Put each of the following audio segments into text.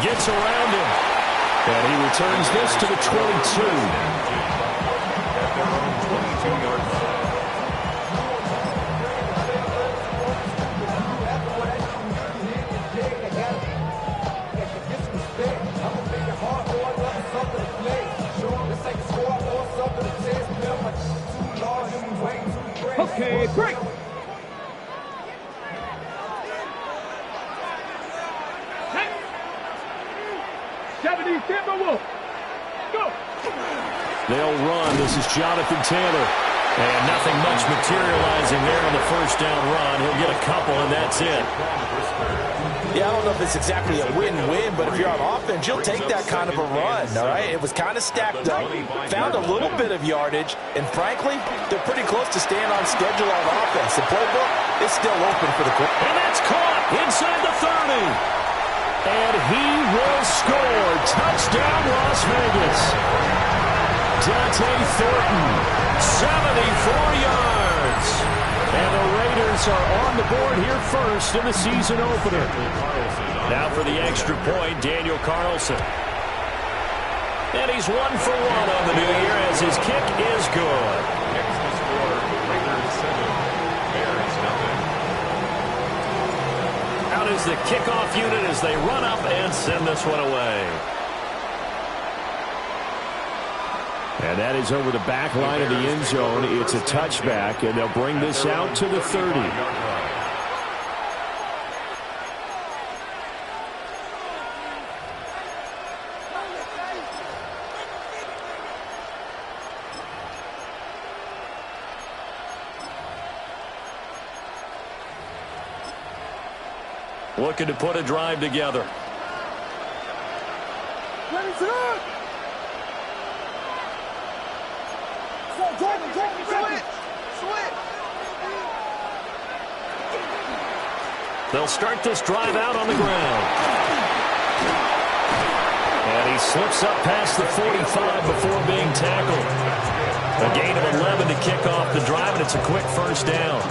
Gets around him. And he returns this to the 22. At their own 22-yard line. Okay, break. Go. They'll run. This is Jonathan Taylor. And nothing much materializing there on the first down run. He'll get a couple, and that's it. Yeah, I don't know if it's exactly a win-win, but if you're on offense, you'll take that kind of a run, all right? It was kind of stacked up, found a little bit of yardage, and frankly, they're pretty close to staying on schedule on offense. The playbook is still open for the quarterback. And that's caught inside the 30. And he will score. Touchdown, Las Vegas. Dante Thornton, 74 yards. And the Raiders are on the board here first in the season opener. Now for the extra point, Daniel Carlson. And he's 1 for 1 on the new year as his kick is good. Next to score, Raiders 7, Bears nothing. Out is the kickoff unit as they run up and send this one away. And that is over the back line of the end zone. It's a touchback, and they'll bring this out to the 30. Looking to put a drive together. They'll start this drive out on the ground. And he slips up past the 45 before being tackled. A gain of 11 to kick off the drive, and it's a quick first down.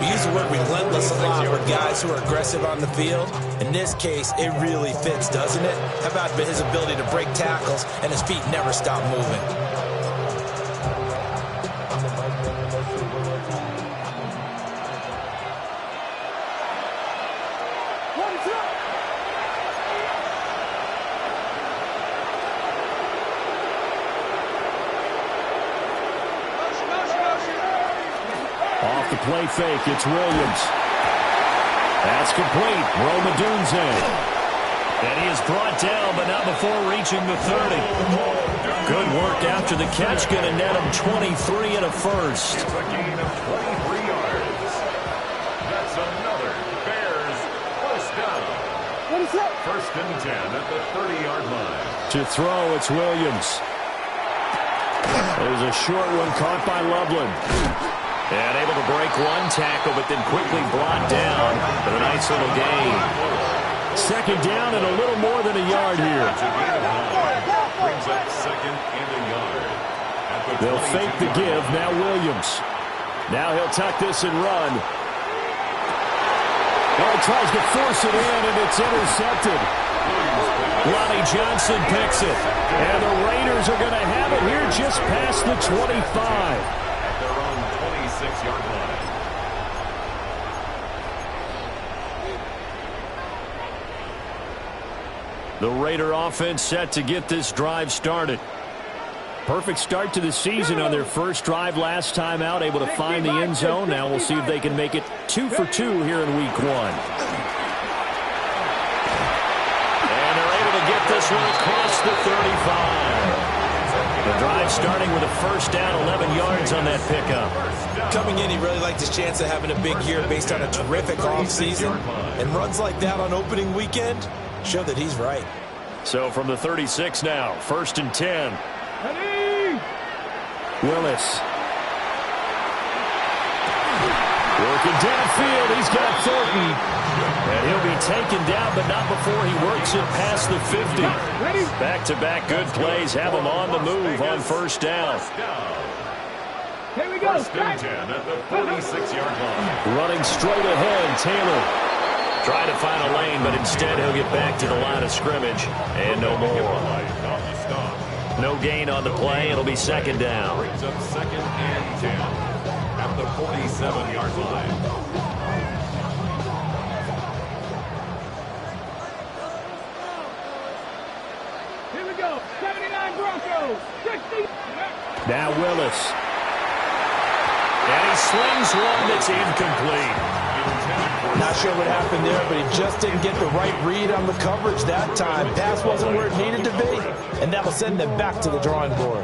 We use the word relentless a lot with guys who are aggressive on the field. In this case, it really fits, doesn't it? How about his ability to break tackles and his feet never stop moving? Off the play fake, it's Williams. That's complete. Rome Odunze. And he is brought down, but not before reaching the 30. Good work after the catch. Going to net him 23 and a first. It's a gain of 23 yards. That's another Bears first down. First and 10 at the 30-yard line. To throw, it's Williams. There's a short one caught by Loveland. And able to break one tackle, but then quickly brought down. But a nice little gain. Second down and a little more than a yard here. Brings up second and a yard. They'll fake the give. Now Williams. Now he'll tuck this and run. Oh, tries to force it in, and it's intercepted. Lonnie Johnson picks it. And the Raiders are going to have it here just past the 25. 6-yard line. The Raider offense set to get this drive started. Perfect start to the season on their first drive last time out, able to find the end zone. Now we'll see if they can make it 2 for 2 here in week 1. And they're able to get this one across the 35. The drive starting with a first down, 11 yards on that pickup. Coming in, he really liked his chance of having a big year based on a terrific offseason. And runs like that on opening weekend show that he's right. So from the 36 now, first and 10. Willis. Working downfield, he's got Thornton. And he'll be taken down, but not before he works it past the 50. Back-to-back good plays have him on the move on first down. Here we go. First and 10 at the 46-yard line. Running straight ahead, Taylor. Trying to find a lane, but instead he'll get back to the line of scrimmage. And no more. No gain on the play. It'll be second down. Brings up second and 10 at the 47-yard line. Here we go. 79 Broncos. 60. Now Willis. And he slings one that's incomplete. Not sure what happened there, but he just didn't get the right read on the coverage that time. Pass wasn't where it needed to be, and that'll send them back to the drawing board.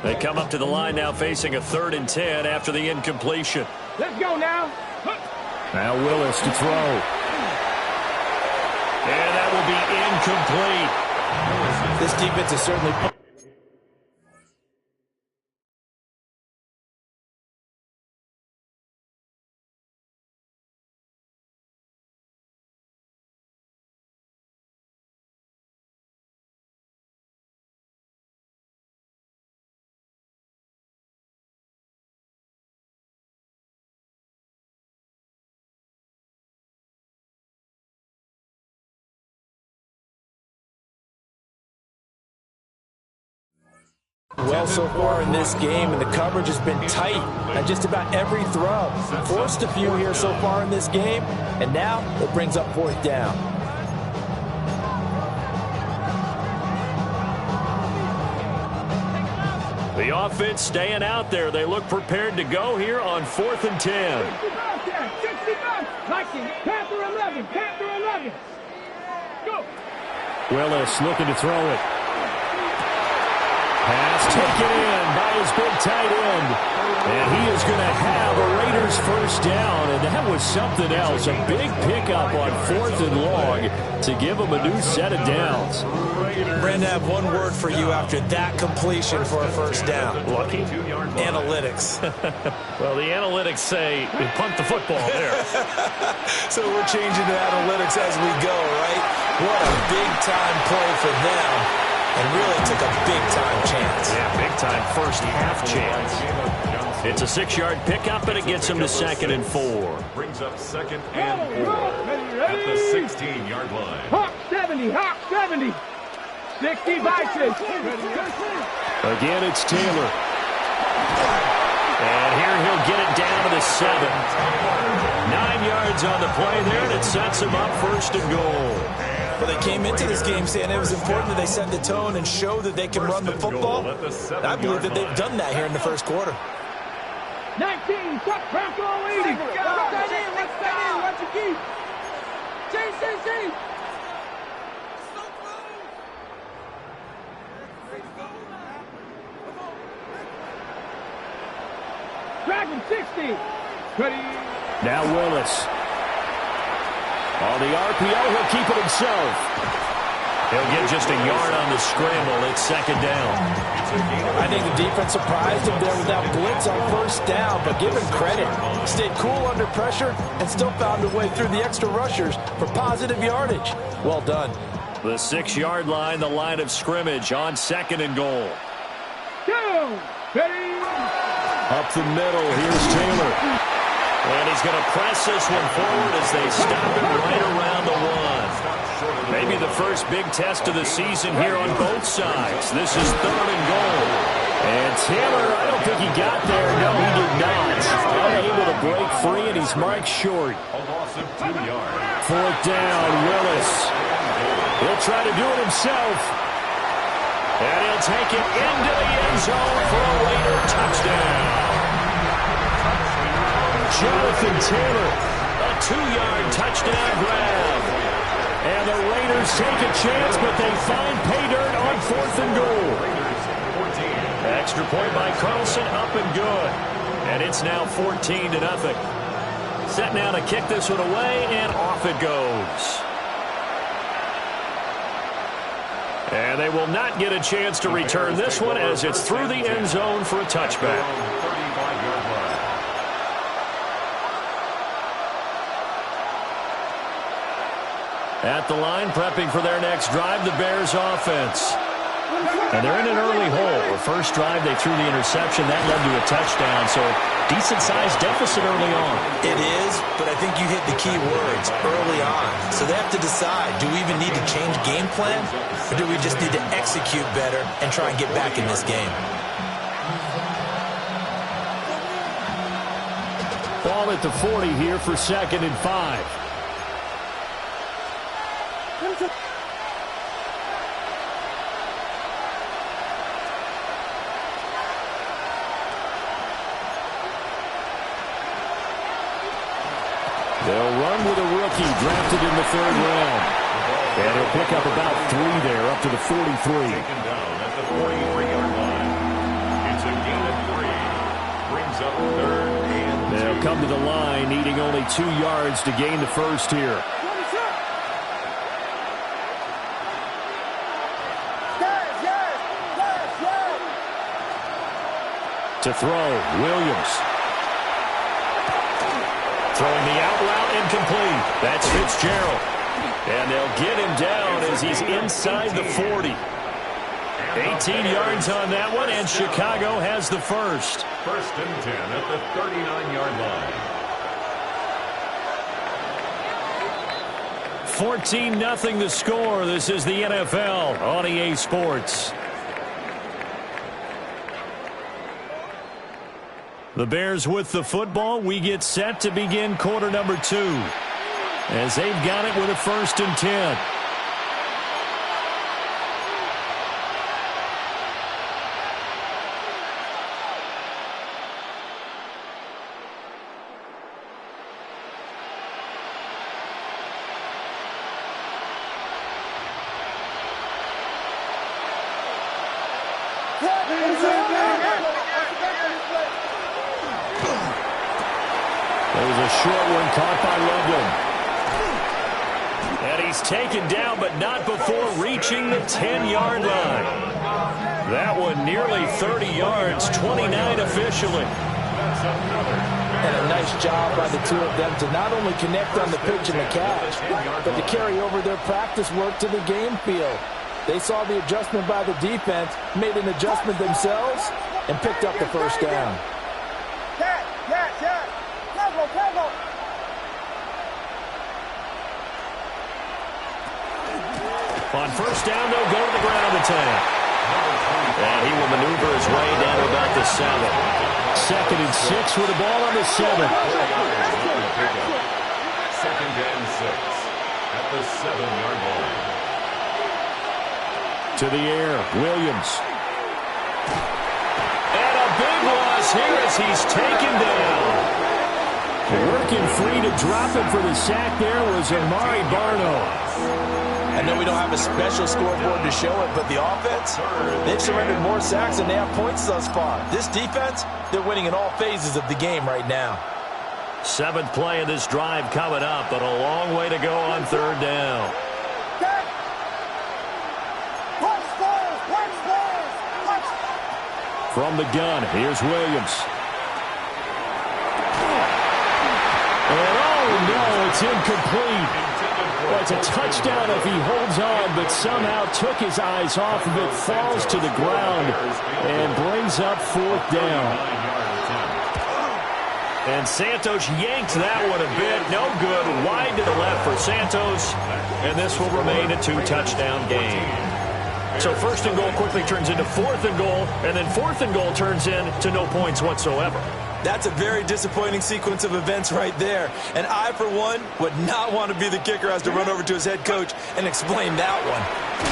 They come up to the line now facing a 3rd and 10 after the incompletion. Let's go now. Now Willis to throw. And that will be incomplete. This defense is certainly... well so far in this game, and the coverage has been tight on just about every throw. Forced a few here so far in this game, and now it brings up 4th down. The offense staying out there. They look prepared to go here on 4th and 10. 65. Vikings. Panther 11. Panther 11. Go. Willis looking to throw it. Pass taken in by his big tight end. And he is going to have a Raiders first down. And that was something else. A big pickup on 4th and long to give him a new set of downs. Brandon, I have one word for you after that completion for a first down. Lucky? Analytics. Well, the analytics say punt the football there. So we're changing to analytics as we go, right? What a big-time play for them. And really took a big-time chance. Yeah, big-time first half chance. It's a 6-yard pickup, and it gets him to 2nd and 4. Brings up 2nd and 4 at the 16-yard line. Hawk 70. Hawk 70. 60 Vikings. Again, it's Taylor. And here he'll get it down to the 7. 9 yards on the play there, and it sets him up 1st and goal. Well, they came into this game saying it was important that they set the tone and show that they can run the football. I believe that they've done that here in the first quarter. 19. Chuck Bronco leading. Let's that in. Let's that in. Watch your keep. JCC. Dragon 60. Ready. Now Willis. On the RPO, he'll keep it himself. He'll get just a yard on the scramble. It's 2nd down. I think the defense surprised him there with that blitz on 1st down, but give him credit. Stayed cool under pressure and still found a way through the extra rushers for positive yardage. Well done. The 6-yard line, the line of scrimmage on 2nd and goal. Down. Ready. Up the middle, here's Taylor. And he's going to press this one forward as they stop him right around the 1. Maybe the first big test of the season here on both sides. This is 3rd and goal. And Taylor, I don't think he got there. No, he did not. Unable to break free, and he's marked short. A loss of 2 yards. 4th down, Willis. He'll try to do it himself. And he'll take it into the end zone for a Raider touchdown. Jonathan Taylor, a 2-yard touchdown grab. And the Raiders take a chance, but they find pay dirt on 4th and goal. Extra point by Carlson, up and good. And it's now 14-0. Set now to kick this one away, and off it goes. And they will not get a chance to return this one as it's through the end zone for a touchback. At the line, prepping for their next drive, the Bears offense. And they're in an early hole. The first drive, they threw the interception. That led to a touchdown. So Decent-sized deficit early on. It is, but I think you hit the key words, early on. So they have to decide, do we even need to change game plan, or do we just need to execute better and try and get back in this game? Ball at the 40 here for 2nd and 5. They'll run with a rookie drafted in the 3rd round. And he'll pick up about 3 there, up to the 43. Taken down at the 43-yard line. It's a gain of 3. Brings up 3rd and 2. They'll come to the line, needing only 2 yards to gain the first here. To throw, Williams. Throwing the out route incomplete. That's Fitzgerald. And they'll get him down as he's inside the 40. 18 yards on that one, and Chicago has the first. 1st and 10 at the 39-yard line. 14-0 the score. This is the NFL on EA Sports. The Bears with the football. We get set to begin quarter number 2. As they've got it with a 1st and 10. There's a short one caught by London. And he's taken down, but not before reaching the 10-yard line. That one nearly 30 yards, 29 officially. And a nice job by the 2 of them to not only connect on the pitch and the catch, but to carry over their practice work to the game field. They saw the adjustment by the defense, made an adjustment themselves, and picked up the first down. On first down, they'll go to the ground attack. And he will maneuver his way down to about the 7. 2nd and 6 with the ball on the 7. 2nd and 6 at the 7-yard line. To the air, Williams. And a big loss here as he's taken down. Working free to drop him for the sack there was Amari Barno. I know we don't have a special scoreboard to show it, but the offense, they've surrendered more sacks than they have points thus far. This defense, they're winning in all phases of the game right now. 7th play of this drive coming up, but a long way to go on 3rd down. From the gun, here's Williams. And oh no, it's incomplete. Well, it's a touchdown if he holds on, but somehow took his eyes off of it, falls to the ground, and brings up 4th down. And Santos yanked that one a bit. No good. Wide to the left for Santos. And this will remain a 2-touchdown game. So 1st and goal quickly turns into 4th and goal, and then 4th and goal turns into no points whatsoever. That's a very disappointing sequence of events right there. And I, for one, would not want to be the kicker who has to run over to his head coach and explain that one.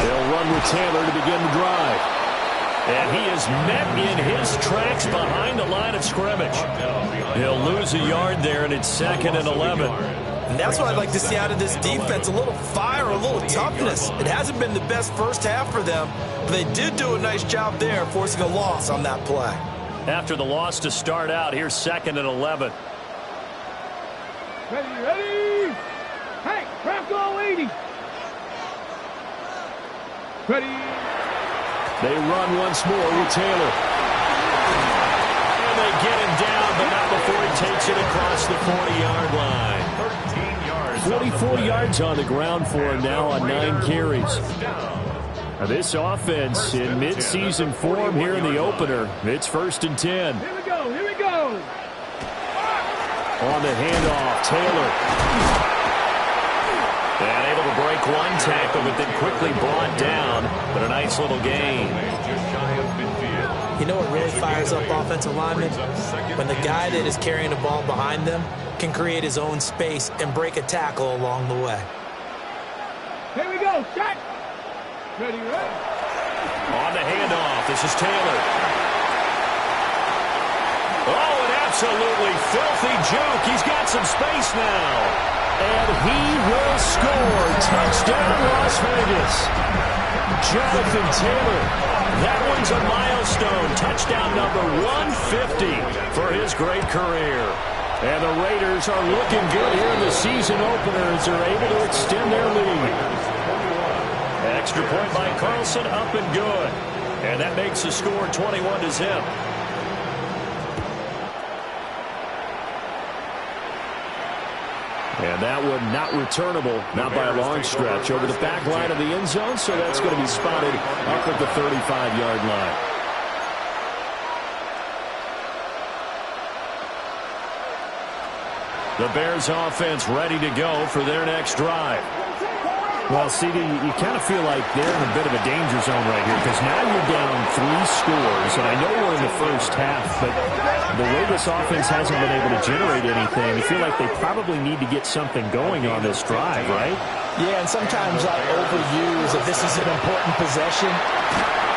They'll run with Taylor to begin the drive. And he is met in his tracks behind the line of scrimmage. He'll lose a yard there, and it's 2nd and 11. And that's what I'd like to see out of this defense, a little fire, a little toughness. It hasn't been the best first half for them, but they did do a nice job there, forcing a loss on that play. After the loss to start out, here's 2nd and 11. Ready? Hey, Bronco 80. Ready? They run once more with Taylor. And they get him down, but not before he takes it across the 40-yard line. 44 yards on the ground for him now on 9 carries. Now this offense in midseason form here in the opener. It's 1st and 10. Here we go. On the handoff, Taylor. And able to break one tackle, but then quickly brought down. But a nice little gain. You know what really fires up offensive linemen? When the guy that is carrying the ball behind them can create his own space and break a tackle along the way. Here we go, shot. Ready, ready. On the handoff, this is Taylor. Oh, an absolutely filthy juke. He's got some space now. And he will score. Touchdown, Las Vegas. Jonathan Taylor. That one's a milestone. Touchdown number 150 for his great career. And the Raiders are looking good here in the season opener as they're able to extend their lead. Extra point by Carlson, up and good. And that makes the score 21-0. And that one not returnable, not by a long stretch, over the back line of the end zone, so that's going to be spotted up at the 35-yard line. The Bears offense ready to go for their next drive. Well, CD, you kind of feel like they're in a bit of a danger zone right here because now you're down 3 scores, and I know we're in the first half, but the way this offense hasn't been able to generate anything, you feel like they probably need to get something going on this drive, right? Yeah, and sometimes I overuse that this is an important possession,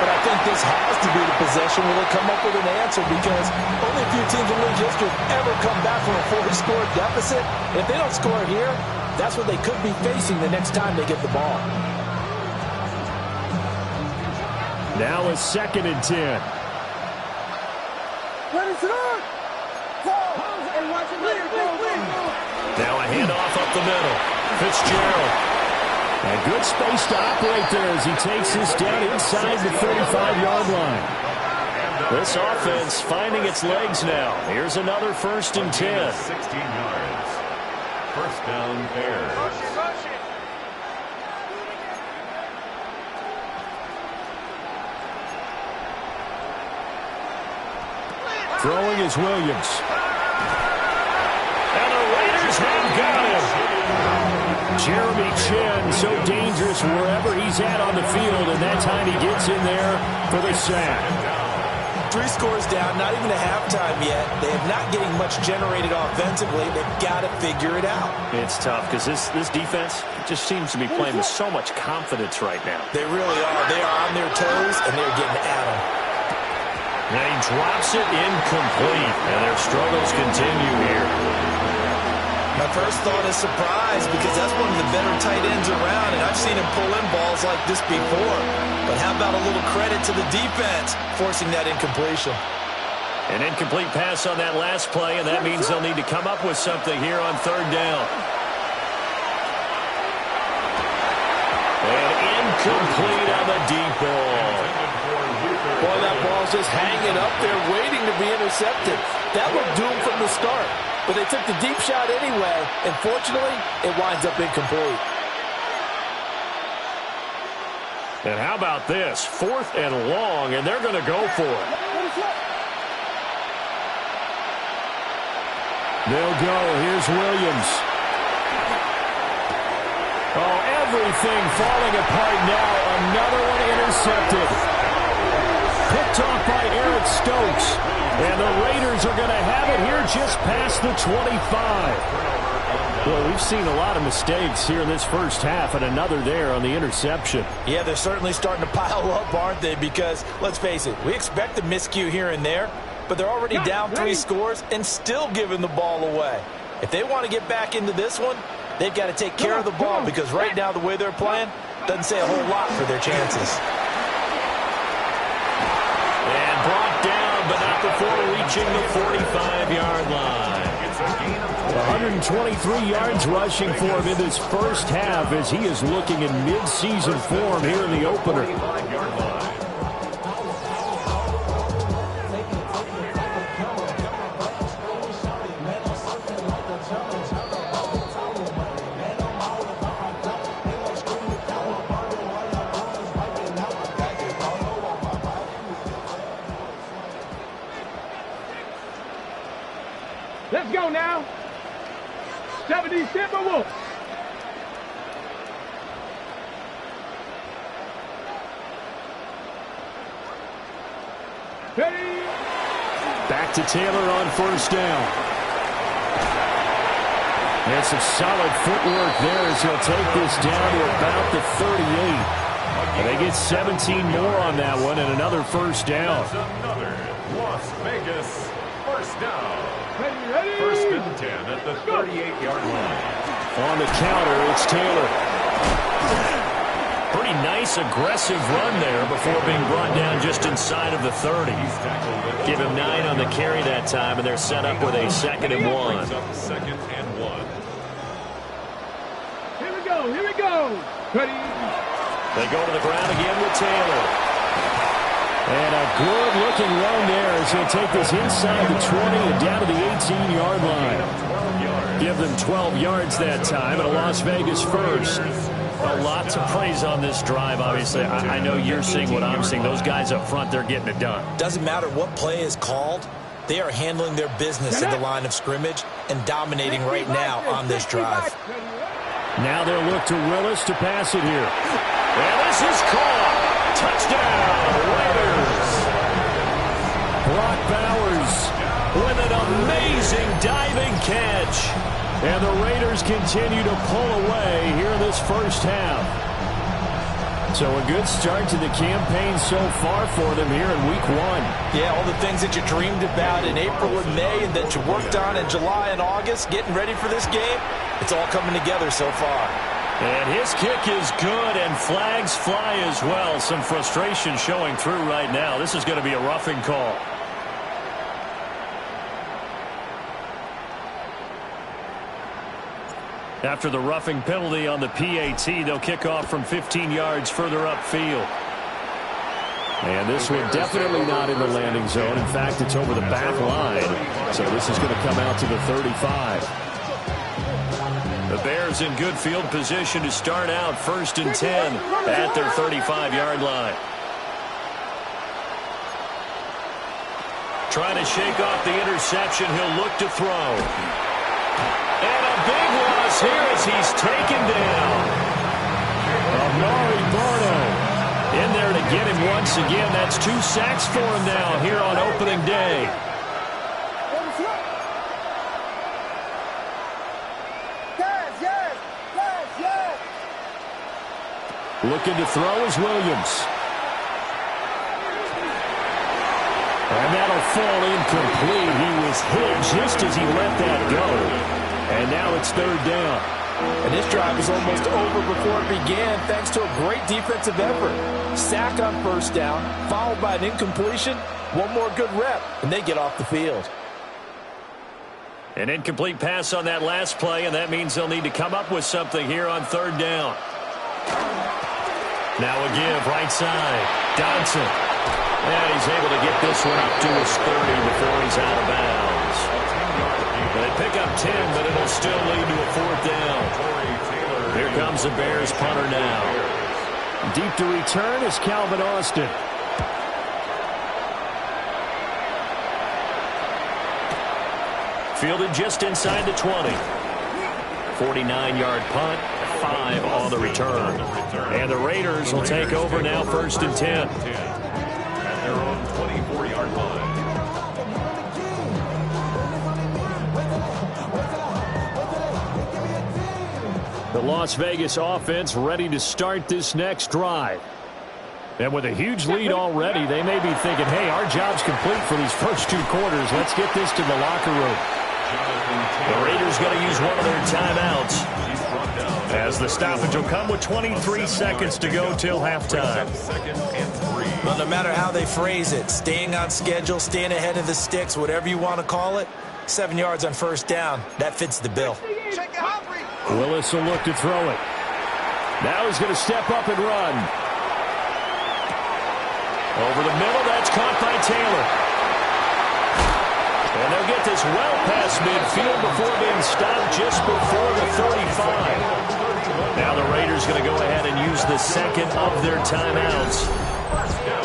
but I think this has to be the possession where they come up with an answer because only a few teams in league history have ever come back from a 4-score deficit. If they don't score here, that's what they could be facing the next time they get the ball. Now a 2nd and 10. Now a handoff up the middle. Fitzgerald. A good space to operate there as he takes this down inside the 35-yard line. This offense finding its legs now. Here's another 1st and 10. 16 yards. First down, Bears. Throwing is Williams. And the Raiders have got him. Jeremy Chinn, so dangerous wherever he's at on the field, and that time he gets in there for the sack. 3 scores down, not even a halftime yet. They have not getting much generated offensively. They've got to figure it out. It's tough because this defense just seems to be playing with so much confidence right now. They really are. They are on their toes, and they're getting at them. And he drops it incomplete. And their struggles continue here. My first thought is surprise because that's one of the better tight ends around, and I've seen him pull in balls like this before. But how about a little credit to the defense forcing that incompletion? An incomplete pass on that last play, and that means they'll need to come up with something here on 3rd down. And incomplete on the deep ball. Boy, that ball's just hanging up there waiting to be intercepted. That looked doomed from the start. But they took the deep shot anyway, and fortunately, it winds up incomplete. And how about this? 4th and long, and they're going to go for it. They'll go. Here's Williams. Oh, everything falling apart now. Another one intercepted. Picked off by Eric Stokes. And the Raiders are going to have it here just past the 25. Well, we've seen a lot of mistakes here in this first half, and another there on the interception. Yeah, they're certainly starting to pile up, aren't they? Because, let's face it, we expect a miscue here and there, but they're already down 3 scores and still giving the ball away. If they want to get back into this one, they've got to take care of the ball because right now the way they're playing doesn't say a whole lot for their chances. And brought down, but not before reaching the 45-yard line. 123 yards rushing for him in this first half as he is looking in mid-season form here in the opener. Let's go now. 70 Timberwolves. Ready? Back to Taylor on first down. And some solid footwork there as he'll take this down to about the 38. And they get 17 more on that one and another first down. Another Las Vegas first down. Ready? First and 10 at the 38-yard line. On the counter, it's Taylor. Pretty nice, aggressive run there before being brought down just inside of the 30. Give him 9 on the carry that time, and they're set up with a 2nd and 1. Second and 1. Here we go. Ready? They go to the ground again with Taylor. And a good-looking run there as he'll take this inside the 20 and down to the 18-yard line. Give them 12 yards that time, and a Las Vegas first. A lot to praise on this drive, obviously. I know you're seeing what I'm seeing. Those guys up front, they're getting it done. Doesn't matter what play is called. They are handling their business at the line of scrimmage and dominating right now on this drive. Now they'll look to Willis to pass it here. And this is caught. Touchdown, Raiders. Brock Bowers with an amazing diving catch. And the Raiders continue to pull away here in this first half. So a good start to the campaign so far for them here in week 1. Yeah, all the things that you dreamed about in April and May and that you worked on in July and August, getting ready for this game, it's all coming together so far. And his kick is good, and flags fly as well. Some frustration showing through right now. This is going to be a roughing call. After the roughing penalty on the PAT, they'll kick off from 15 yards further upfield. And this one definitely not in the landing zone. In fact, it's over the back line. So this is going to come out to the 35. The Bears in good field position to start out first and 10 at their 35-yard line. Trying to shake off the interception. He'll look to throw. And a big loss here as he's taken down. Amari Barno in there to get him once again. That's 2 sacks for him now here on opening day. Looking to throw is Williams. And that'll fall incomplete. He was hit just as he let that go. And now it's 3rd down. And this drive was almost over before it began thanks to a great defensive effort. Sack on first down, followed by an incompletion. One more good rep, and they get off the field. An incomplete pass on that last play, and that means they'll need to come up with something here on 3rd down. Now a give, right side. Dodson. And he's able to get this one up to his 30 before he's out of bounds. They pick up 10, but it'll still lead to a 4th down. Here comes the Bears punter now. Deep to return is Calvin Austin. Fielded just inside the 20. 49-yard punt, 5 on the return. And the Raiders will take over now first and 10. At their own 24-yard line. The Las Vegas offense ready to start this next drive. And with a huge lead already, they may be thinking, hey, our job's complete for these first 2 quarters. Let's get this to the locker room. The Raiders going to use one of their timeouts as the stoppage will come with 23 seconds to go till halftime. Well, no matter how they phrase it, staying on schedule, staying ahead of the sticks, whatever you want to call it, 7 yards on first down, that fits the bill. Willis will look to throw it. Now he's going to step up and run. Over the middle, that's caught by Taylor. And they'll get this well past midfield before being stopped just before the 35. Now the Raiders going to go ahead and use the second of their timeouts.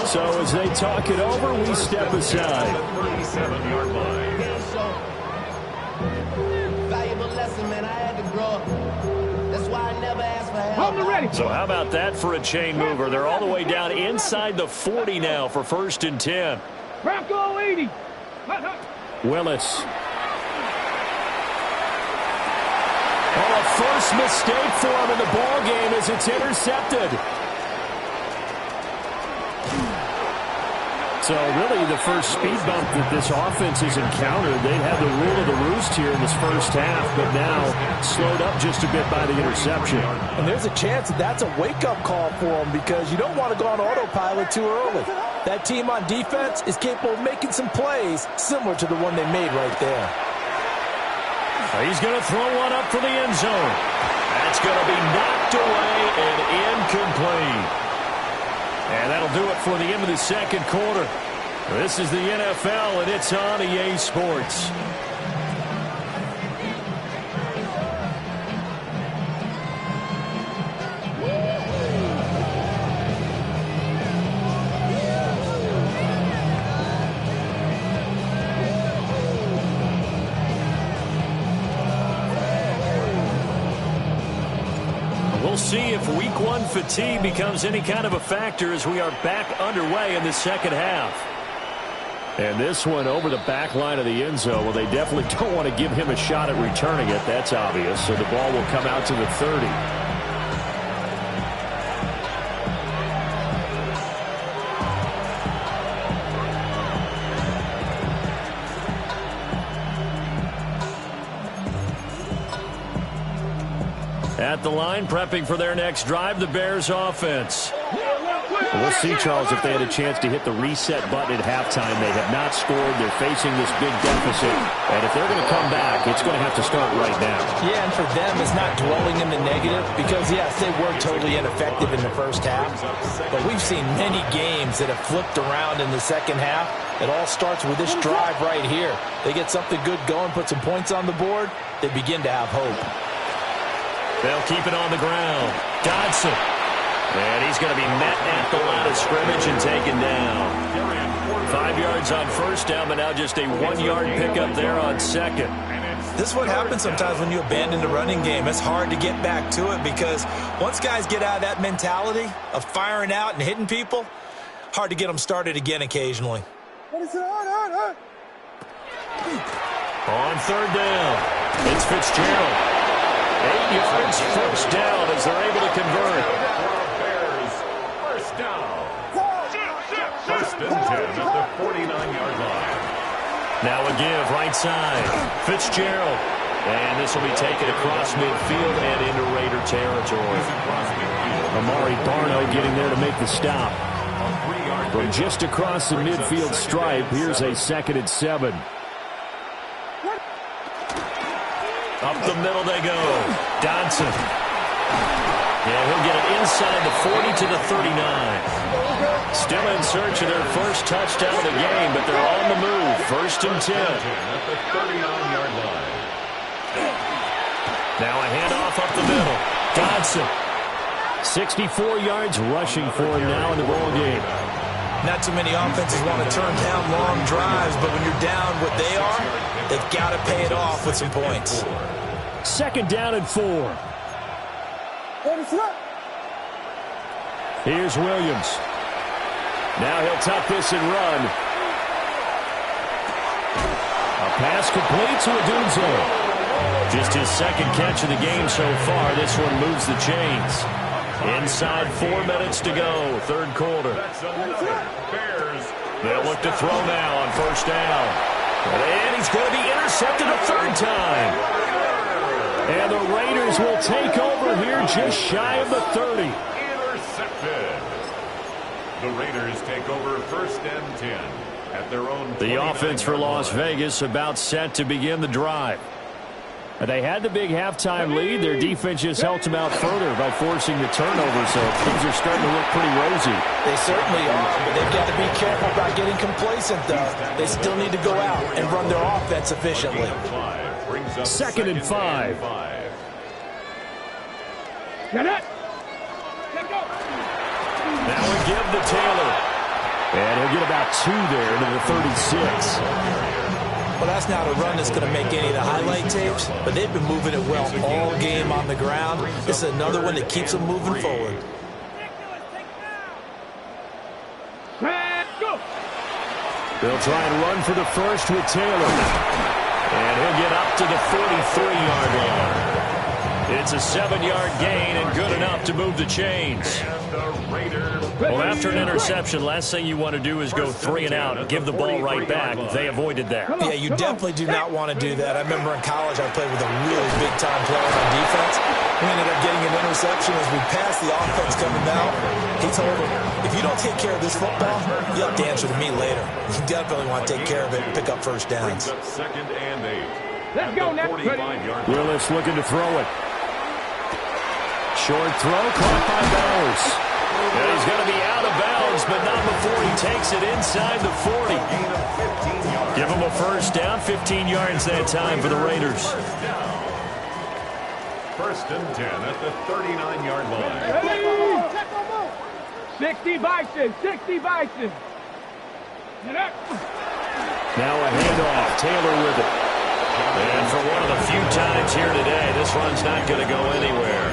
So as they talk it over, we step aside. Valuable lesson, man. I had to Hold me ready. So how about that for a chain mover? They're all the way down inside the 40 now for 1st and 10. Bronco 80. Willis. Oh, a first mistake for him in the ball game as it's intercepted. So really the first speed bump that this offense has encountered. They had the rule of the roost here in this first half, but now slowed up just a bit by the interception. And there's a chance that that's a wake-up call for them because you don't want to go on autopilot too early. That team on defense is capable of making some plays similar to the one they made right there. He's going to throw one up for the end zone. That's going to be knocked away and incomplete. And that'll do it for the end of the second quarter. This is the NFL, and it's on EA Sports. We'll see if week one fatigue becomes any kind of a factor as we are back underway in the second half. And this one over the back line of the end zone. Well, they definitely don't want to give him a shot at returning it. That's obvious. So the ball will come out to the 30. At the line, prepping for their next drive, the Bears offense. We'll see, Charles, if they had a chance to hit the reset button at halftime. They have not scored. They're facing this big deficit. And if they're going to come back, it's going to have to start right now. Yeah, and for them, it's not dwelling in the negative because, yes, they were totally ineffective in the first half. But we've seen many games that have flipped around in the second half. It all starts with this drive right here. They get something good going, put some points on the board, they begin to have hope. They'll keep it on the ground. Dodson. And he's going to be met at the line of scrimmage and taken down. 5 yards on first down, but now just a 1-yard pickup there on second. This is what happens sometimes when you abandon the running game. It's hard to get back to it because once guys get out of that mentality of firing out and hitting people, hard to get them started again occasionally. On third down, it's Fitzgerald. 8 yards, first down as they're able to convert. Bears, first down. 1st and 10 at the 49-yard line. Now a give, right side. Fitzgerald. And this will be taken across midfield and into Raider territory. Amari Barno getting there to make the stop. From just across the midfield stripe, here's a 2nd and 7. Up the middle they go. Dodson. Yeah, he'll get it inside the 40 to the 39. Still in search of their first touchdown of the game, but they're on the move. 1st and 10. At the 39-yard line. Now a handoff up the middle. Dodson. 64 yards rushing for him now in the ball game. Not too many offenses want to turn down long drives, but when you're down what they are, they've got to pay it off with some points. 2nd down and 4. Here's Williams. Now he'll tuck this and run. A pass complete to Odunze. Just his 2nd catch of the game so far. This one moves the chains. Inside 4 minutes to go, 3rd quarter. They'll look to throw now on 1st down. And he's going to be intercepted a 3rd time. And the Raiders will take over here just shy of the 30. Intercepted. The Raiders take over 1st and 10 at their own. The offense for Las Vegas about set to begin the drive. They had the big halftime lead. Their defense just helped them out further by forcing the turnover, so things are starting to look pretty rosy. They certainly are, but they've got to be careful about getting complacent, though. They still need to go out and run their offense efficiently. 2nd and 5. Get it. Now we give to Taylor. And he'll get about 2 there to the 36. Well, that's not a run that's going to make any of the highlight tapes, but they've been moving it well all game on the ground. This is another one that keeps them moving forward. They'll try and run for the first with Taylor. And he'll get up to the 43-yard line. It's a 7-yard gain and good enough to move the chains. Well, after an interception, last thing you want to do is go 3 and out and give the ball right back. They avoided that. Yeah, you definitely do not want to do that. I remember in college I played with a really big-time player on defense. We ended up getting an interception as we passed the offense coming out. He told him, if you don't take care of this football, you'll have to answer to me later. You definitely want to take care of it and pick up first downs. Second and 8. Let's go now. Willis looking to throw it. Short throw caught by Bowers. And he's going to be out of bounds, but not before he takes it inside the 40. Give him a first down, 15 yards that time for the Raiders. First and 10 at the 39-yard line. 60 Bison, 60 Bison. Now a handoff, Taylor with it. And for one of the few times here today, this run's not going to go anywhere.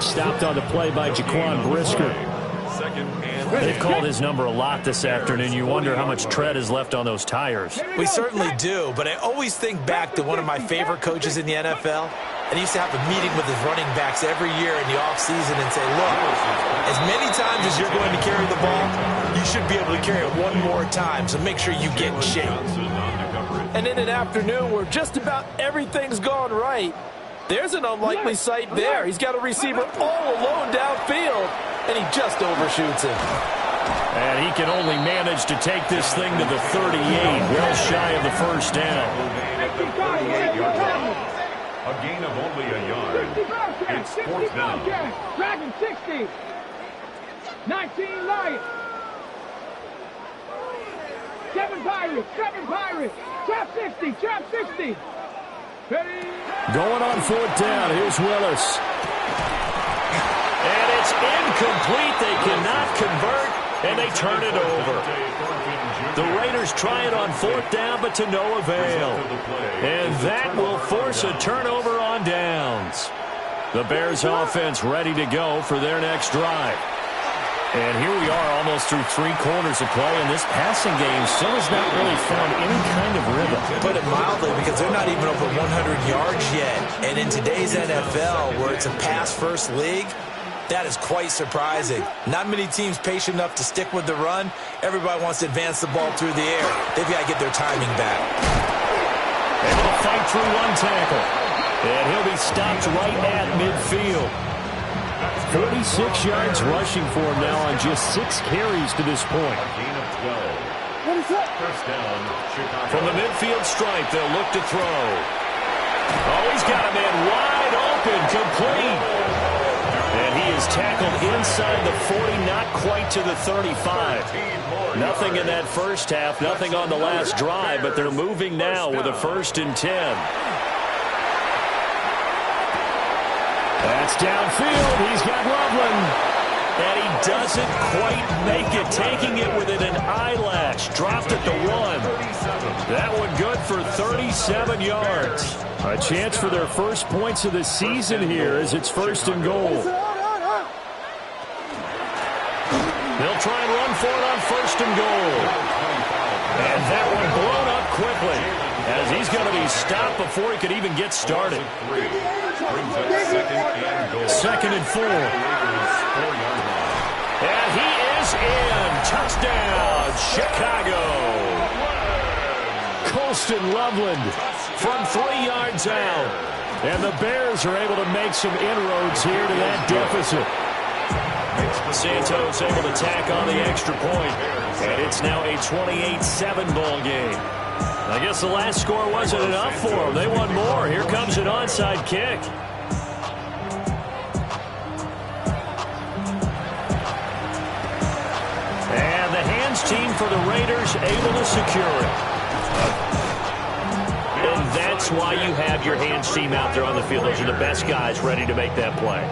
Stopped on the play by Jaquan Brisker. They've called his number a lot this afternoon. You wonder how much tread is left on those tires. We certainly do, but I always think back to one of my favorite coaches in the NFL. And he used to have a meeting with his running backs every year in the offseason and say, look, as many times as you're going to carry the ball, you should be able to carry it one more time, so make sure you get in shape. And in an afternoon where just about everything's gone right, there's an unlikely sight there. He's got a receiver all alone downfield, and he just overshoots him. And he can only manage to take this thing to the 38, well shy of the first down. A gain of only a yard. It's fourth down. Dragon 60. 19 Lions. 7 Pirates. 7 Pirates. Trap 60. Trap 60. Going on fourth down. Here's Willis. And it's incomplete. They cannot convert, and they turn it over. The Raiders try it on fourth down, but to no avail. And that will force a turnover on downs. The Bears offense ready to go for their next drive. And here we are almost through 3 quarters of play, and this passing game still has not really found any kind of rhythm. Put it mildly, because they're not even over 100 yards yet. And in today's NFL, where it's a pass-first league, that is quite surprising. Not many teams patient enough to stick with the run. Everybody wants to advance the ball through the air. They've got to get their timing back. Able to fight through one tackle. And he'll be stopped right at midfield. 46 yards rushing for him now on just 6 carries to this point. What is that? First down, Chicago. From the midfield stripe, they'll look to throw. Oh, he's got a man wide open, complete. And he is tackled inside the 40, not quite to the 35. Nothing in that first half, nothing on the last drive, but they're moving now with a 1st and 10. That's downfield. He's got Loveland. And he doesn't quite make it, taking it within an eyelash. Dropped at the 1. That one good for 37 yards. A chance for their first points of the season here as it's 1st and goal. They'll try and run for it on 1st and goal. And that one blown up quickly as he's going to be stopped before he could even get started. Second and 4. And he is in. Touchdown, Chicago. Colston Loveland from 3 yards out. And the Bears are able to make some inroads here to that deficit. Santos able to tack on the extra point. And it's now a 28-7 ball game. I guess the last score wasn't enough for them. They want more. Here comes an onside kick. And the hands team for the Raiders able to secure it. And that's why you have your hands team out there on the field. Those are the best guys ready to make that play.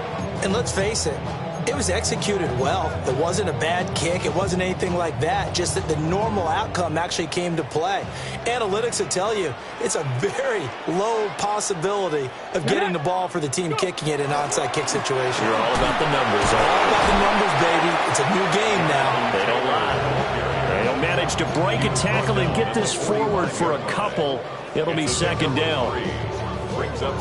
And let's face it, It was executed well. It wasn't a bad kick. It wasn't anything like that. Just that the normal outcome actually came to play. Analytics will tell you it's a very low possibility of getting the ball for the team kicking it in an onside kick situation. You're all about the numbers. All about the numbers, baby. It's a new game now. They don't lie. They'll manage to break a tackle and get this forward for a couple. It'll be second down.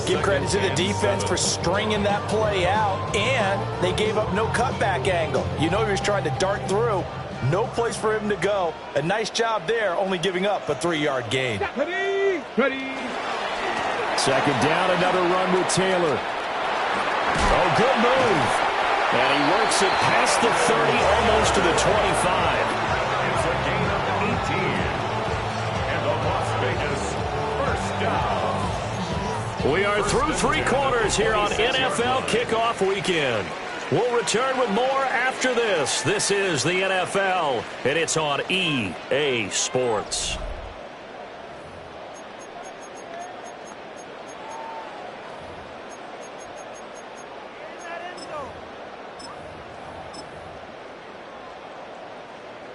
Give credit to the defense for stringing that play out, and they gave up no cutback angle. You know he was trying to dart through. No place for him to go. A nice job there, only giving up a 3-yard gain. Ready. Second down, another run with Taylor. Oh, good move. And he works it past the 30, almost to the 25. It's a gain of 18. And the Las Vegas first down. We are through 3 quarters here on NFL Kickoff Weekend. We'll return with more after this. This is the NFL, and it's on EA Sports.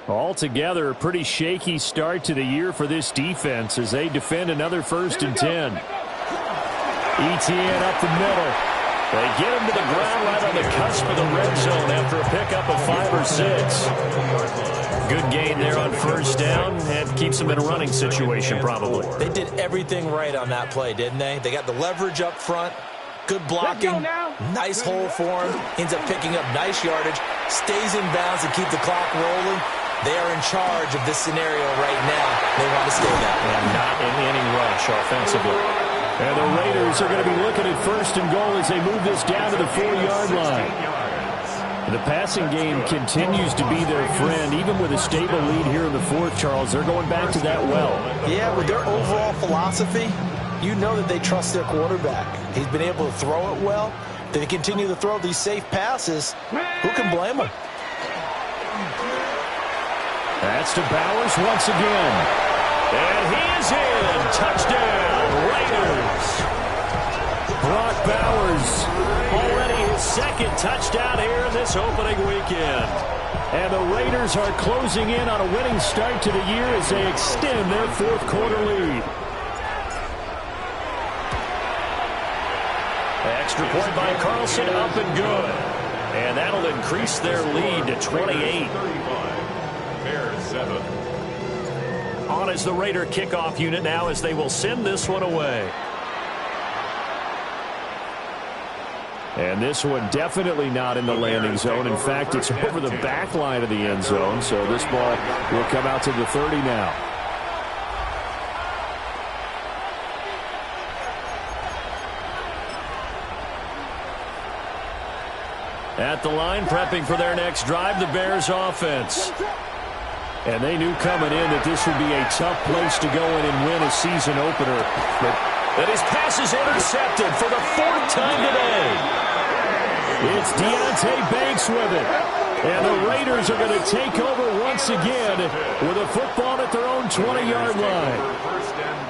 Altogether, a pretty shaky start to the year for this defense as they defend another 1st and 10. ETN up the middle. They get him to the ground right on the cusp of the red zone after a pickup of 5 or 6. Good gain there on 1st down and keeps them in a running situation probably. They did everything right on that play, didn't they? They got the leverage up front, good blocking, nice hole for him, ends up picking up nice yardage, stays in bounds to keep the clock rolling. They are in charge of this scenario right now. They want to stay that way. And not in any rush offensively. And the Raiders are going to be looking at 1st and goal as they move this down to the 4-yard line. The passing game continues to be their friend. Even with a stable lead here in the 4th, Charles, they're going back to that well. Yeah, with their overall philosophy, you know that they trust their quarterback. He's been able to throw it well. They continue to throw these safe passes. Who can blame them? That's to Bowers once again. And he is in. Touchdown, Raiders. Brock Bowers, already his 2nd touchdown here in this opening weekend. And the Raiders are closing in on a winning start to the year as they extend their 4th quarter lead. Extra point by Carlson, up and good. And that'll increase their lead to 28. Bears 7. On is the Raider kickoff unit now as they will send this one away. And this one definitely not in the landing zone. In fact, it's over the back line of the end zone, so this ball will come out to the 30 now. At the line, prepping for their next drive, the Bears offense. And they knew coming in that this would be a tough place to go in and win a season opener. But his pass is intercepted for the 4th time today. It's Deonte Banks with it. And the Raiders are going to take over once again with a football at their own 20-yard line.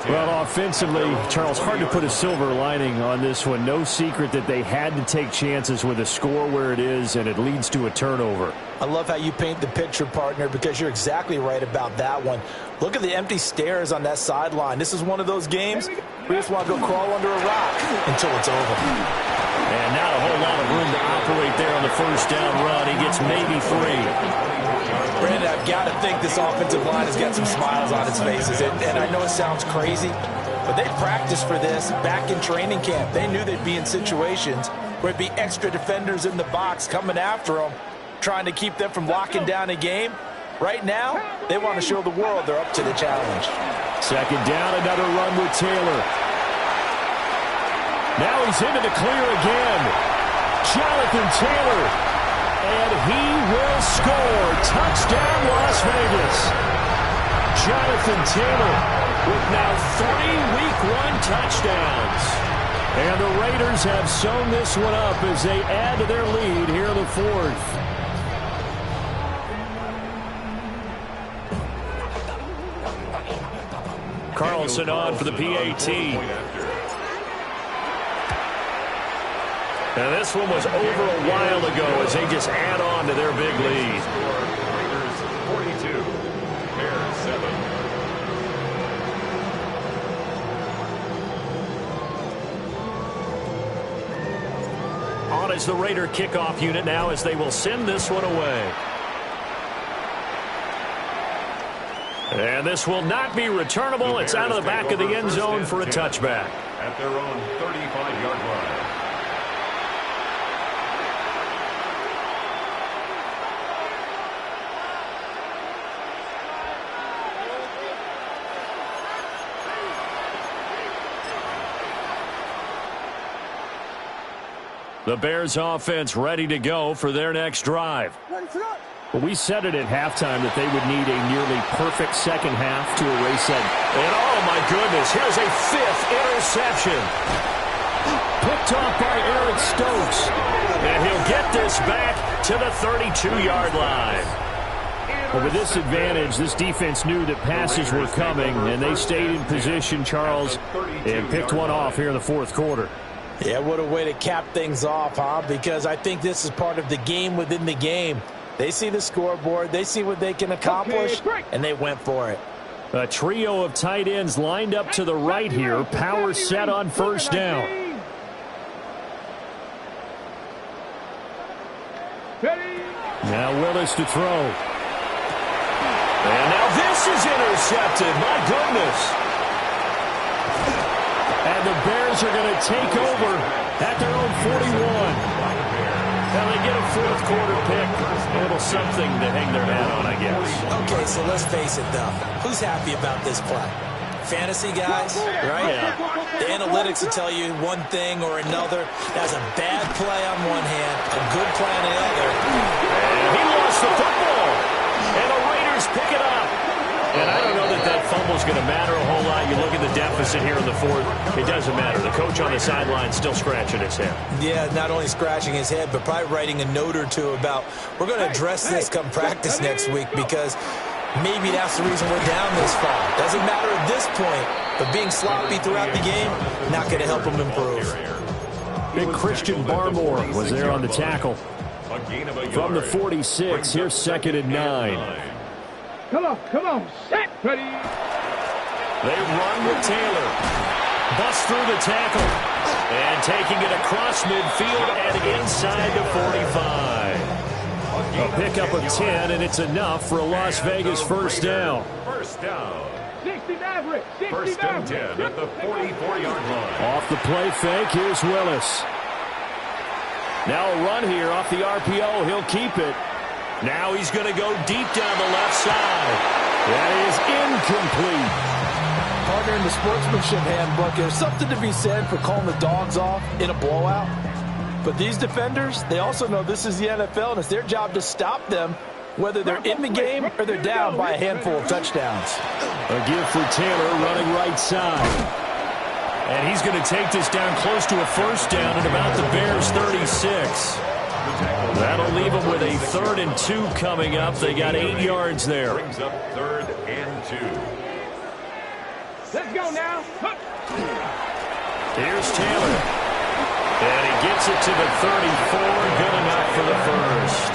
Well, offensively, Charles, hard to put a silver lining on this one. No secret that they had to take chances with a score where it is, and it leads to a turnover. I love how you paint the picture, partner, because you're exactly right about that one. Look at the empty stares on that sideline. This is one of those games we just want to go crawl under a rock until it's over. And not a whole lot of room to operate there on the 1st down run. He gets maybe 3. Brandon, I've got to think this offensive line has got some smiles on its faces. And I know it sounds crazy, but they practiced for this back in training camp. They knew they'd be in situations where it'd be extra defenders in the box coming after them, trying to keep them from locking down a game. Right now, they want to show the world they're up to the challenge. 2nd down, another run with Taylor. Now he's into the clear again. Jonathan Taylor. And he will score. Touchdown, Las Vegas. Jonathan Taylor with now 3 Week 1 touchdowns. And the Raiders have sewn this one up as they add to their lead here in the 4th. Carlson on for the PAT. And this one was over a while ago as they just add on to their big lead. Raiders 42, Bears 7. On is the Raider kickoff unit now as they will send this one away. And this will not be returnable. It's out of the back of the end zone for a touchback. At their own 35-yard line. The Bears offense ready to go for their next drive. Well, we said it at halftime that they would need a nearly perfect second half to erase that. And oh my goodness, here's a 5th interception. Picked off by Eric Stokes. And he'll get this back to the 32-yard line. Well, with this advantage, this defense knew that passes were coming, and they stayed in position, Charles, and picked one off here in the fourth quarter. Yeah, what a way to cap things off, huh? Because I think this is part of the game within the game. They see the scoreboard, they see what they can accomplish, and they went for it. A trio of tight ends lined up to the right here. Power set on first down. Now Willis to throw. And now this is intercepted. My goodness. And the Bears are going to take over at their own 41. Now they get a fourth quarter pick. A little something to hang their hat on, I guess. Okay, so let's face it, though. Who's happy about this play? Fantasy guys, right? Yeah. The analytics will tell you one thing or another. That's a bad play on one hand, a good play on the other. And he lost the football. And the Raiders pick it up. And I don't know that that fumble's going to matter a whole lot. You look at the deficit here in the fourth. It doesn't matter. The coach on the sideline still scratching his head. Yeah, not only scratching his head, but probably writing a note or two about, we're going to address this come practice next week because maybe that's the reason we're down this far. Doesn't matter at this point, but being sloppy throughout the game, not going to help him improve. Big Christian Barmore was there on the tackle. From the 46, here's 2nd and 9. Come on, set, ready. They run with Taylor. Bust through the tackle. And taking it across midfield and inside the 45. A pickup of 10, and it's enough for a Las Vegas first down. First down. 60 Maverick. 60 First and 10 at the 44-yard line. Off the play fake, here's Willis. Now a run here off the RPO. He'll keep it. Now he's going to go deep down the left side. That is incomplete. Partner, in the sportsmanship handbook, there's something to be said for calling the dogs off in a blowout. But these defenders, they also know this is the NFL, and it's their job to stop them, whether they're in the game or they're down by a handful of touchdowns. A give for Taylor running right side. And he's going to take this down close to a first down at about the Bears' 36. That'll leave them with a 3rd and 2 coming up. They got 8 yards there. Brings up 3rd and 2. Let's go now. Here's Taylor. And he gets it to the 34. Good enough for the first.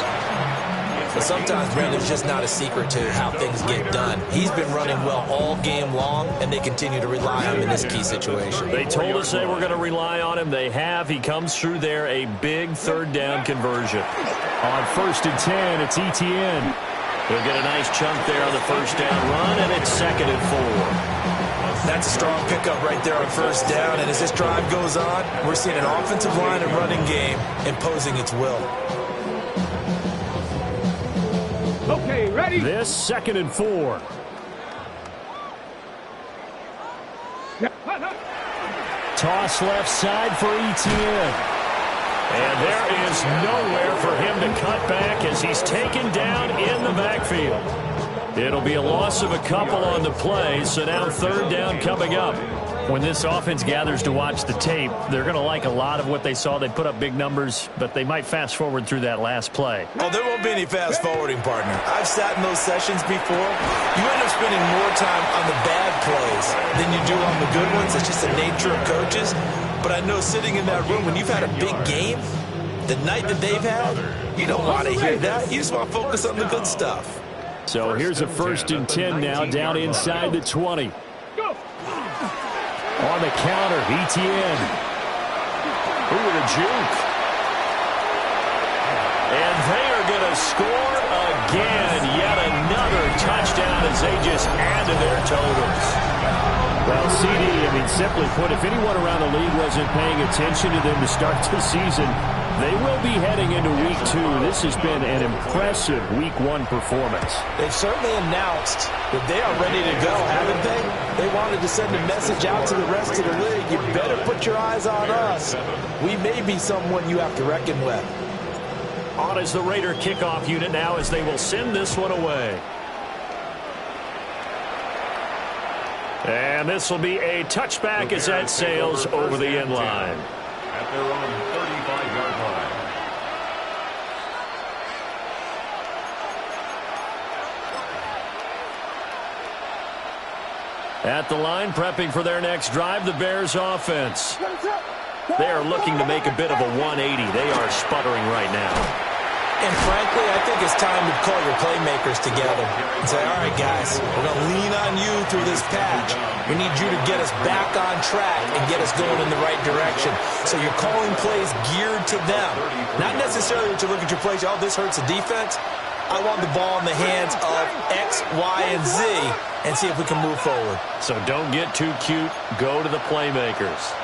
But sometimes, Brandon, there's just not a secret to how things get done. He's been running well all game long, and they continue to rely on him in this key situation. They told us they were going to rely on him. They have. He comes through there, a big 3rd down conversion. On 1st and 10, it's Etienne. He'll get a nice chunk there on the first down run, and it's 2nd and 4. That's a strong pickup right there on first down, and as this drive goes on, we're seeing an offensive line and running game imposing its will. Okay, ready? This 2nd and 4. Toss left side for Etienne. And there is nowhere for him to cut back as he's taken down in the backfield. It'll be a loss of a couple on the play, so now 3rd down coming up. When this offense gathers to watch the tape, they're going to like a lot of what they saw. They put up big numbers, but they might fast forward through that last play. Oh, there won't be any fast forwarding, partner. I've sat in those sessions before. You end up spending more time on the bad plays than you do on the good ones. It's just the nature of coaches. But I know sitting in that room, when you've had a big game, the night that they've had, you don't want to hear that. You just want to focus on the good stuff. So here's a 1st and 10 now, down inside the 20. On the counter, Etienne. Ooh, with a juke. And they are going to score again. Yet another touchdown as they just add to their totals. Well, CD, simply put, if anyone around the league wasn't paying attention to them to start the season, they will be heading into Week 2. This has been an impressive Week 1 performance. They've certainly announced that they are ready to go, haven't they? They wanted to send a message out to the rest of the league. You better put your eyes on us. We may be someone you have to reckon with. On is the Raider kickoff unit now as they will send this one away. And this will be a touchback as that sails over the end line. At their own 35-yard line. At the line, prepping for their next drive, the Bears offense. They are looking to make a bit of a 180. They are sputtering right now. And frankly, I think it's time to call your playmakers together and say, all right, guys, we're going to lean on you through this patch. We need you to get us back on track and get us going in the right direction. So you're calling plays geared to them. Not necessarily to look at your plays, oh, this hurts the defense. I want the ball in the hands of X, Y, and Z and see if we can move forward. So don't get too cute. Go to the playmakers.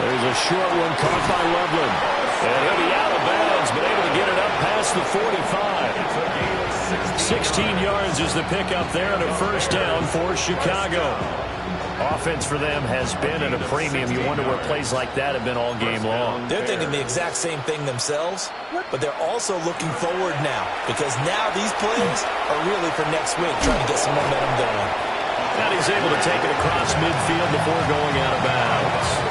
There's a short one caught by Loveland. And he'll be out of bounds, but able to get it up past the 45. 16 yards is the pickup there and a 1st down for Chicago. Offense for them has been at a premium. You wonder where plays like that have been all game long. They're thinking the exact same thing themselves, but they're also looking forward now because now these plays are really for next week, trying to get some momentum going. And he's able to take it across midfield before going out of bounds.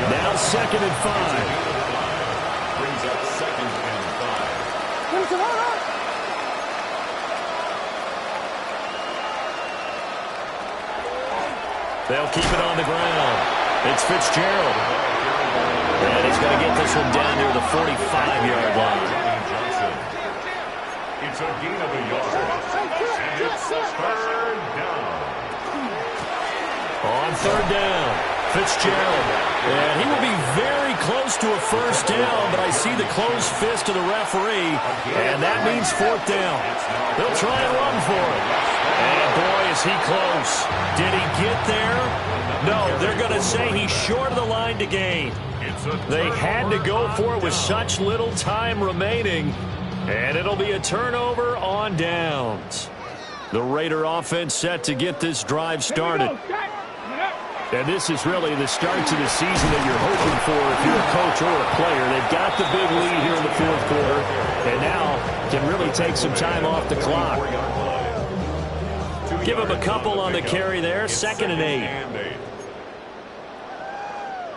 Now 2nd and 5. Brings up 2nd and 5. They'll keep it on the ground. It's Fitzgerald. And he's going to get this one down near the 45-yard line. It's a gain of a yard. And it's 3rd down. On 3rd down, Fitzgerald. And he will be very close to a 1st down, but I see the closed fist of the referee, and that means 4th down. They'll try and run for it. And boy, is he close. Did he get there? No, they're going to say he's short of the line to gain. They had to go for it with such little time remaining, and it'll be a turnover on downs. The Raider offense set to get this drive started. And this is really the start to the season that you're hoping for if you're a coach or a player. They've got the big lead here in the 4th quarter, and now can really take some time off the clock. Give him a couple on the carry there. 2nd and 8.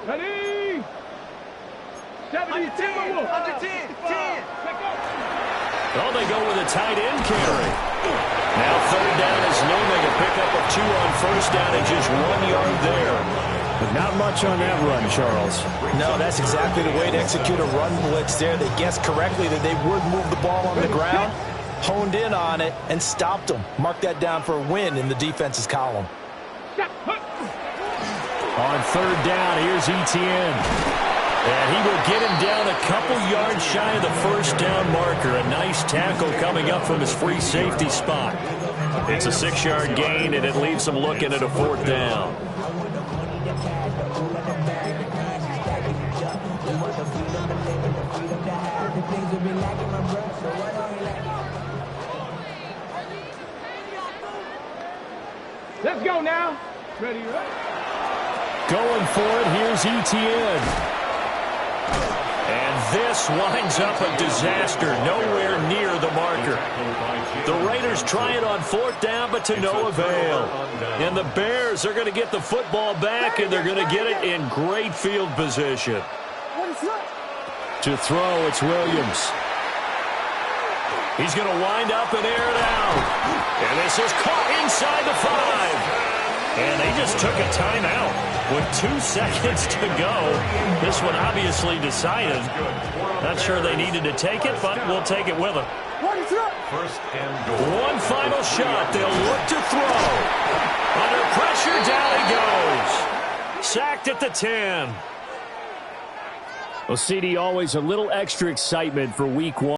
Ready? 70, 10. Under 10. Oh, they go with a tight end carry. Now 3rd down is Newman, a pickup of 2 on 1st down and just 1 yard there. But not much on that run, Charles. No, that's exactly the way to execute a run blitz there. They guessed correctly that they would move the ball on the ground, honed in on it, and stopped them. Mark that down for a win in the defense's column. On 3rd down, here's Etienne. And he will get him down a couple yards shy of the 1st down marker. A nice tackle coming up from his free safety spot. It's a 6-yard gain, and it leaves him looking at a 4th down. Let's go now. Ready, right? Going for it, here's Etienne. And this winds up a disaster, nowhere near the marker. The Raiders try it on 4th down, but to no avail. And the Bears are going to get the football back, and they're going to get it in great field position. To throw, it's Williams. He's going to wind up and air it out. And this is caught inside the 5. And they just took a timeout with 2 seconds to go. This one obviously decided. Not sure they needed to take it, but we'll take it with them. First and goal. One final shot. They'll look to throw. Under pressure, down he goes. Sacked at the 10. Well, CD, always a little extra excitement for week 1.